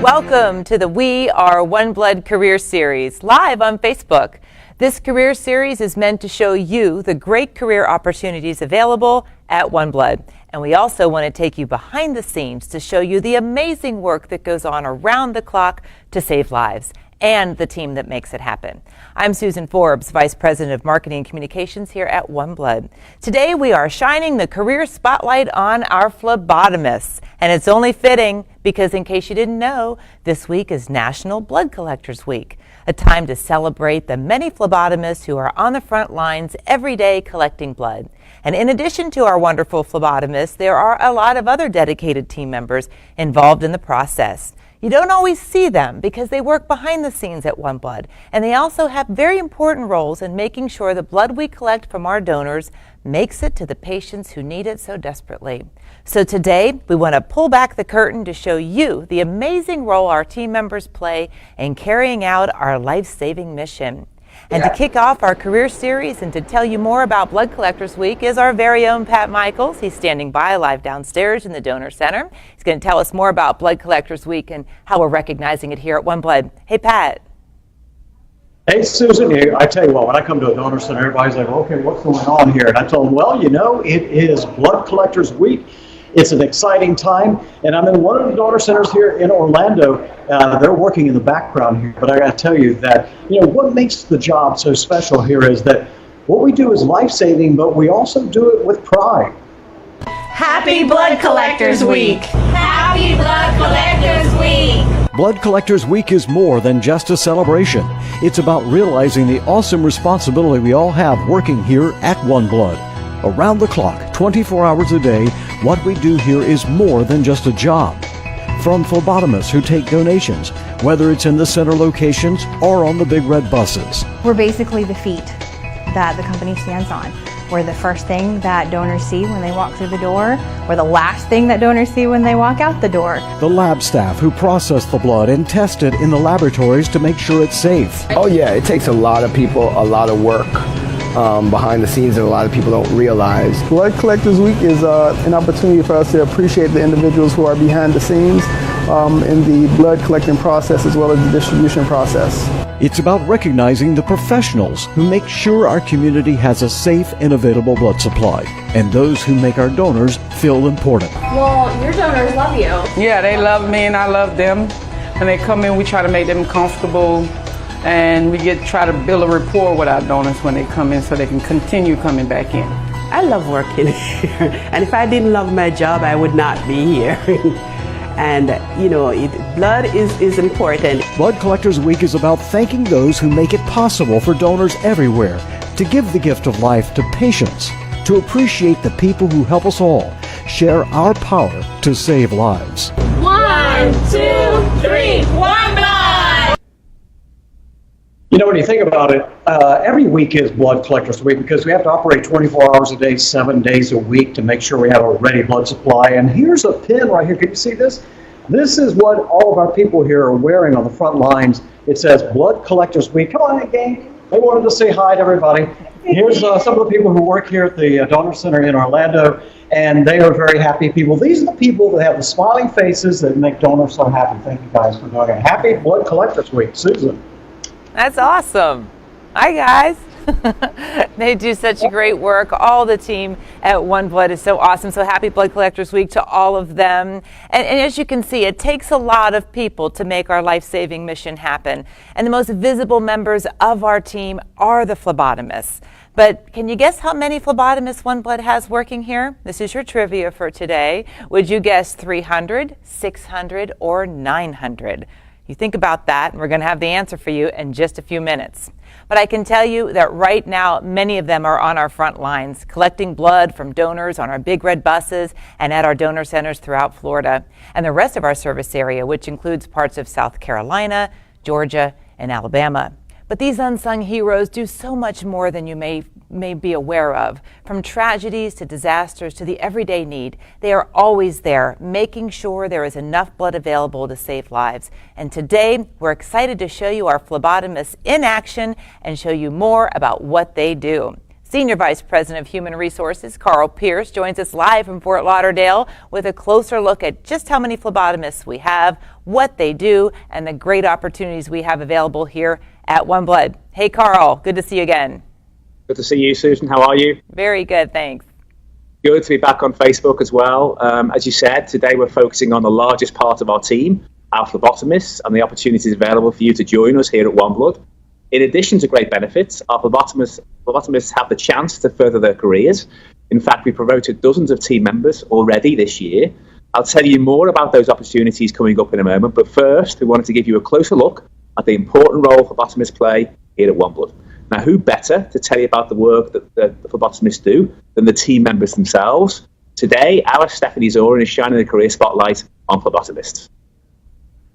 Welcome to the We Are OneBlood Career Series, live on Facebook. This career series is meant to show you the great career opportunities available at OneBlood. And we also want to take you behind the scenes to show you the amazing work that goes on around the clock to save lives, and the team that makes it happen. I'm Susan Forbes, Vice President of Marketing and Communications here at OneBlood. Today we are shining the career spotlight on our phlebotomists, and it's only fitting because, in case you didn't know, this week is National Blood Collectors Week, a time to celebrate the many phlebotomists who are on the front lines every day collecting blood. And in addition to our wonderful phlebotomists, there are a lot of other dedicated team members involved in the process. You don't always see them because they work behind the scenes at OneBlood, and they also have very important roles in making sure the blood we collect from our donors makes it to the patients who need it so desperately. So today, we want to pull back the curtain to show you the amazing role our team members play in carrying out our life-saving mission. And to kick off our career series and to tell you more about Blood Collectors Week is our very own Pat Michaels. He's standing by live downstairs in the Donor Center. He's going to tell us more about Blood Collectors Week and how we're recognizing it here at OneBlood. Hey, Pat. Hey, Susan. I tell you what, when I come to a donor center, everybody's like, okay, what's going on here? And I told them, well, you know, it is Blood Collectors Week. It's an exciting time, and I'm in one of the donor centers here in Orlando. They're working in the background here, but I got to tell you that, you know, what makes the job so special here is that what we do is life-saving, but we also do it with pride. Happy Blood Collectors Week! Happy Blood Collectors Week! Blood Collectors Week is more than just a celebration. It's about realizing the awesome responsibility we all have working here at OneBlood. Around the clock, 24 hours a day, what we do here is more than just a job. From phlebotomists who take donations, whether it's in the center locations or on the big red buses. We're basically the feet that the company stands on. We're the first thing that donors see when they walk through the door. We're the last thing that donors see when they walk out the door. The lab staff who process the blood and test it in the laboratories to make sure it's safe. Oh yeah, it takes a lot of people, a lot of work behind the scenes that a lot of people don't realize. Blood Collectors Week is an opportunity for us to appreciate the individuals who are behind the scenes in the blood collecting process as well as the distribution process. It's about recognizing the professionals who make sure our community has a safe and available blood supply, and those who make our donors feel important. Well, your donors love you. Yeah, they love me and I love them. When they come in, we try to make them comfortable, and we try to build a rapport with our donors when they come in so they can continue coming back in. I love working here, and if I didn't love my job, I would not be here. And, you know, blood is important. Blood Collectors Week is about thanking those who make it possible for donors everywhere to give the gift of life to patients, to appreciate the people who help us all share our power to save lives. 1, 2, 3, OneBlood! You know, when you think about it, every week is Blood Collectors Week because we have to operate 24 hours a day, 7 days a week to make sure we have a ready blood supply. And here's a pin right here. Can you see this? This is what all of our people here are wearing on the front lines. It says Blood Collectors Week. Come on in, gang. They wanted to say hi to everybody. Here's some of the people who work here at the Donor Center in Orlando, and they are very happy people. These are the people that have the smiling faces that make donors so happy. Thank you guys for doing it. Happy Blood Collectors Week. Susan. That's awesome. Hi, guys. They do such a great work. All the team at OneBlood is so awesome. So happy Blood Collectors Week to all of them. And as you can see, it takes a lot of people to make our life-saving mission happen. And the most visible members of our team are the phlebotomists. But can you guess how many phlebotomists OneBlood has working here? This is your trivia for today. Would you guess 300, 600, or 900? You think about that, and we're going to have the answer for you in just a few minutes. But I can tell you that right now, many of them are on our front lines, collecting blood from donors on our big red buses and at our donor centers throughout Florida, and the rest of our service area, which includes parts of South Carolina, Georgia, and Alabama. But these unsung heroes do so much more than you may be aware of. From tragedies to disasters to the everyday need, they are always there, making sure there is enough blood available to save lives. And today, we're excited to show you our phlebotomists in action and show you more about what they do. Senior Vice President of Human Resources, Carl Pierce, joins us live from Fort Lauderdale with a closer look at just how many phlebotomists we have, what they do, and the great opportunities we have available here at OneBlood. Hey, Carl, good to see you again. Good to see you, Susan. How are you? Very good, thanks. Good to be back on Facebook as well. As you said, today we're focusing on the largest part of our team, our phlebotomists, and the opportunities available for you to join us here at OneBlood. In addition to great benefits, our phlebotomists have the chance to further their careers. In fact, we promoted dozens of team members already this year. I'll tell you more about those opportunities coming up in a moment, but first we wanted to give you a closer look at the important role phlebotomists play here at OneBlood. Now, who better to tell you about the work that the phlebotomists do than the team members themselves? Today, our Stephanie Zoran is shining the career spotlight on phlebotomists.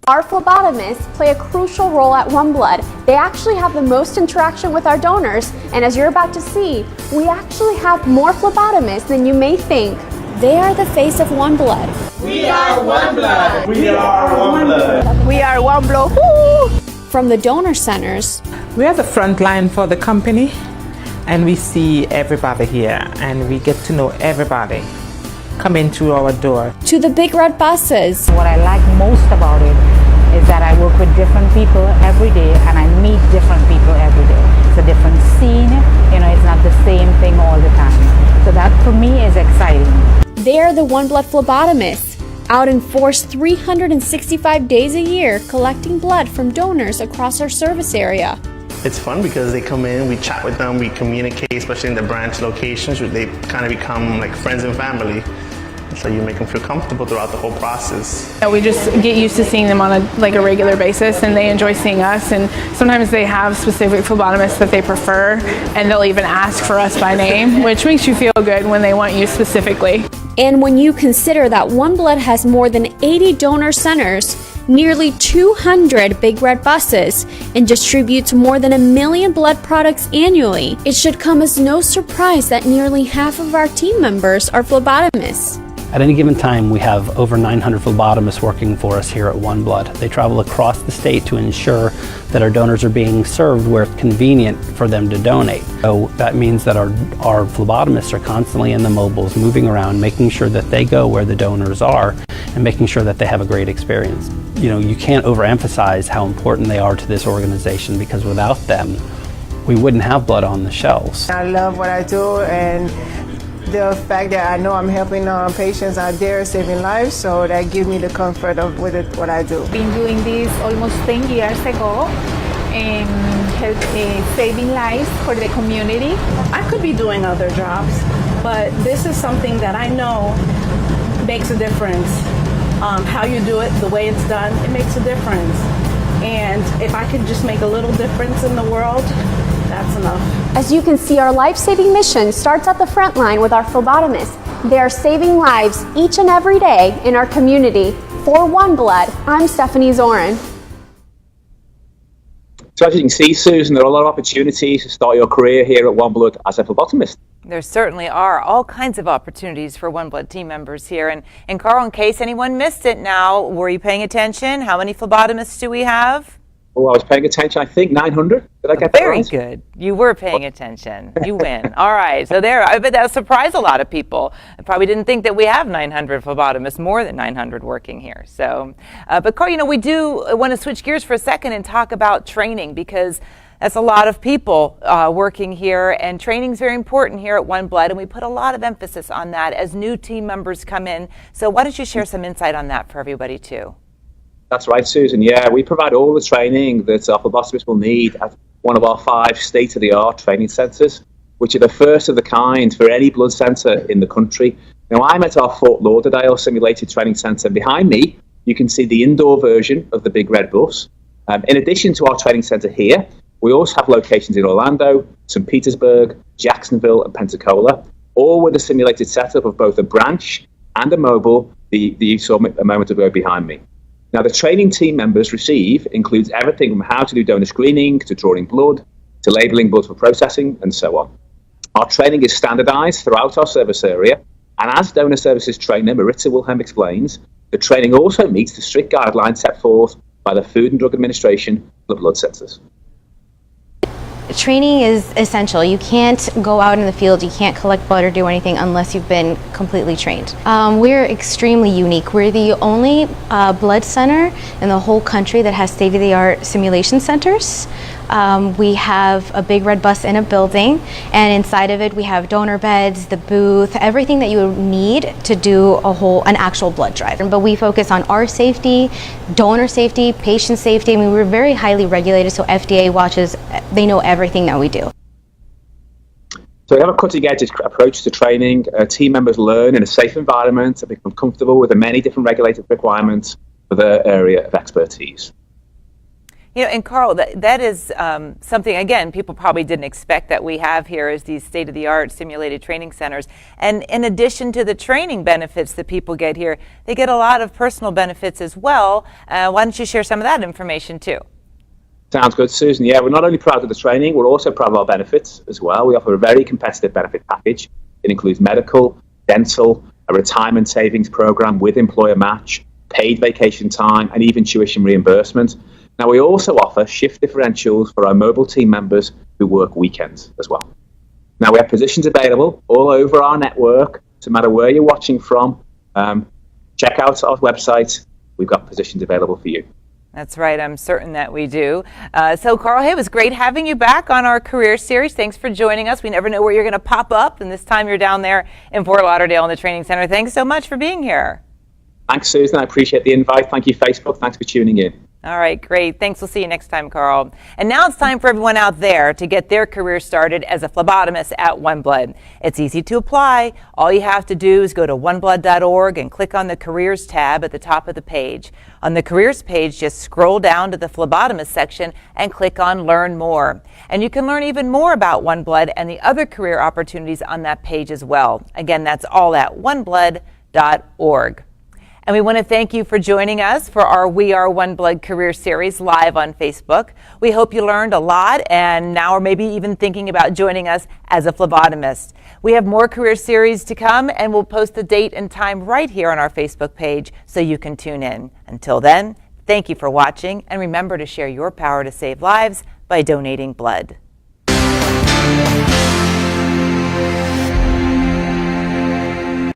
Our phlebotomists play a crucial role at OneBlood. They actually have the most interaction with our donors, and as you're about to see, we actually have more phlebotomists than you may think. They are the face of OneBlood. We are OneBlood. We are OneBlood. We are OneBlood. Woo! From the donor centers. We are the front line for the company, and we see everybody here, and we get to know everybody coming through our door. To the big red buses. What I like most about it is that I work with different people every day, and I meet different people every day. It's a different scene, it's not the same thing all the time. So that for me is exciting. They are the OneBlood phlebotomists, out in force 365 days a year, collecting blood from donors across our service area. It's fun because they come in, we chat with them, we communicate, especially in the branch locations. They kind of become like friends and family. So you make them feel comfortable throughout the whole process. We just get used to seeing them on a regular basis, and they enjoy seeing us. And sometimes they have specific phlebotomists that they prefer, and they'll even ask for us by name, which makes you feel good when they want you specifically. And when you consider that OneBlood has more than 80 donor centers, nearly 200 big red buses, and distributes more than 1 million blood products annually, it should come as no surprise that nearly half of our team members are phlebotomists. At any given time, we have over 900 phlebotomists working for us here at OneBlood. They travel across the state to ensure that our donors are being served where it's convenient for them to donate. So that means that our phlebotomists are constantly in the mobiles, moving around, making sure that they go where the donors are and making sure that they have a great experience. You can't overemphasize how important they are to this organization, because without them, we wouldn't have blood on the shelves. I love what I do, and the fact that I know I'm helping patients out there, saving lives, so that gives me the comfort of what I do. Been doing this almost 10 years ago, saving lives for the community. I could be doing other jobs, but this is something that I know makes a difference. How you do it, the way it's done, it makes a difference. And if I could just make a little difference in the world, that's enough. As you can see, our life-saving mission starts at the front line with our phlebotomists. They are saving lives each and every day in our community. For OneBlood, I'm Stephanie Zoran. So as you can see, Susan, there are a lot of opportunities to start your career here at OneBlood as a phlebotomist. There certainly are all kinds of opportunities for OneBlood team members here. And Carl, in case anyone missed it now, were you paying attention? How many phlebotomists do we have? Oh, I was paying attention. I think 900. Did I get that right? Very good. You were paying attention. You win. All right. So there, I bet that surprised a lot of people. I probably didn't think that we have 900 phlebotomists, more than 900 working here. So, but Carl, we do want to switch gears for a second and talk about training, because that's a lot of people working here, and training is very important here at OneBlood, and we put a lot of emphasis on that as new team members come in. So why don't you share some insight on that for everybody too? That's right, Susan. Yeah, we provide all the training that our phlebotomists will need at one of our 5 state-of-the-art training centres, which are the first of the kind for any blood centre in the country. Now, I'm at our Fort Lauderdale Simulated Training Centre. Behind me, you can see the indoor version of the big red bus. In addition to our training centre here, we also have locations in Orlando, St. Petersburg, Jacksonville, and Pensacola, all with a simulated setup of both a branch and a mobile that you saw a moment ago behind me. Now, the training team members receive includes everything from how to do donor screening, to drawing blood, to labelling blood for processing, and so on. Our training is standardised throughout our service area, and as donor services trainer Maritza Wilhelm explains, the training also meets the strict guidelines set forth by the Food and Drug Administration for blood centres. Training is essential. You can't go out in the field, you can't collect blood or do anything unless you've been completely trained. We're extremely unique. We're the only blood center in the whole country that has state-of-the-art simulation centers. We have a big red bus in a building, and inside of it we have donor beds, the booth, everything that you would need to do an actual blood drive. But we focus on our safety, donor safety, patient safety. I mean, we're very highly regulated, so FDA watches, they know everything that we do. So we have a cutting-edge approach to training. Team members learn in a safe environment and become comfortable with the many different regulated requirements for their area of expertise. You know, and Carl, that is something, again, people probably didn't expect that we have here is these state-of-the-art simulated training centers. And in addition to the training benefits that people get here, they get a lot of personal benefits as well. Why don't you share some of that information too? Sounds good, Susan. Yeah, we're not only proud of the training, we're also proud of our benefits as well. We offer a very competitive benefit package. It includes medical, dental, a retirement savings program with employer match, paid vacation time, and even tuition reimbursement. Now, we also offer shift differentials for our mobile team members who work weekends as well. Now, we have positions available all over our network, no matter where you're watching from. Check out our website. We've got positions available for you. That's right. I'm certain that we do. So, Carl, hey, it was great having you back on our career series. Thanks for joining us. We never know where you're going to pop up, and this time you're down there in Fort Lauderdale in the training center. Thanks so much for being here. Thanks, Susan. I appreciate the invite. Thank you, Facebook. Thanks for tuning in. All right, great. Thanks. We'll see you next time, Carl. And now it's time for everyone out there to get their career started as a phlebotomist at OneBlood. It's easy to apply. All you have to do is go to oneblood.org and click on the Careers tab at the top of the page. On the Careers page, just scroll down to the Phlebotomist section and click on Learn More. And you can learn even more about OneBlood and the other career opportunities on that page as well. Again, that's all at oneblood.org. And we want to thank you for joining us for our We Are OneBlood career series live on Facebook. We hope you learned a lot and now are maybe even thinking about joining us as a phlebotomist. We have more career series to come, and we'll post the date and time right here on our Facebook page so you can tune in. Until then, thank you for watching, and remember to share your power to save lives by donating blood.